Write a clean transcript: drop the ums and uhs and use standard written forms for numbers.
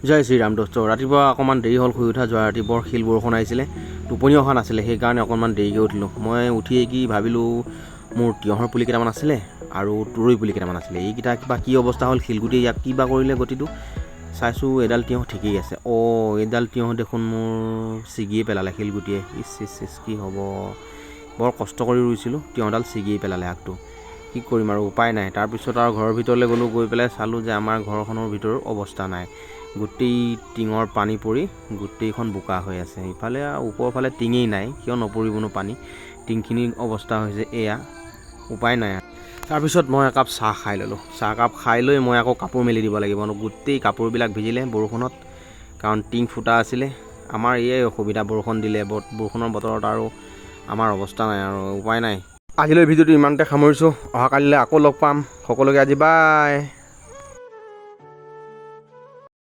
জয় শ্ৰীৰাম দোস্ত। ৰাতিপুৱা অকণমান দেৰি হ'ল শুই উঠা। যোৱা ৰাতি বৰ শিল বৰষুণ আহিছিলে, টোপনি অহা নাছিলে, সেইকাৰণে অকণমান দেৰিকৈ উঠিলোঁ। মই উঠিয়ে কি ভাবিলোঁ, মোৰ তিয়ঁহৰ পুলি কেইটামান আছিলে আৰু তুৰৈ পুলি কেইটামান আছিলে, এইকেইটা কিবা কি অৱস্থা হ'ল, শিলগুটি ইয়াক কিবা কৰিলে গতিটো। চাইছোঁ এডাল তিয়ঁহ ঠিকেই আছে। এইডাল তিয়ঁহ দেখোন মোৰ ছিগিয়ে পেলালে শিলগুটিয়ে। ইচ কি হ'ব, বৰ কষ্ট কৰি ৰুইছিলোঁ, তিয়ঁহডাল ছিগিয়ে পেলালে আগটো। কি কৰিম আৰু, উপায় নাই। তাৰপিছত আৰু ঘৰৰ ভিতৰলৈ গ'লোঁ, গৈ পেলাই চালোঁ যে আমাৰ ঘৰখনৰ ভিতৰৰ অৱস্থা নাই। গোটেই টিঙৰ পানী পৰি গোটেইখন বোকা হৈ আছে। ইফালে ওপৰৰ ফালে টিঙেই নাই, কিয় নপৰিবনো পানী। টিংখিনিৰ অৱস্থা হৈছে এয়া, উপায় নাই। তাৰপিছত মই একাপ চাহ খাই ল'লোঁ। চাহকাপ খাই লৈ মই আকৌ কাপোৰ মেলি দিব লাগিব। গোটেই কাপোৰবিলাক ভিজিলে বৰষুণত, কাৰণ টিং ফুটা আছিলে। আমাৰ এয়াই অসুবিধা, বৰষুণ দিলে, বৰষুণৰ বতৰত আৰু আমাৰ অৱস্থা নাই আৰু, উপায় নাই। আজিলৈ ভিডিঅ'টো ইমানতে সামৰিছোঁ। অহাকালিলৈ আকৌ লগ পাম। সকলোকে আজি বাই।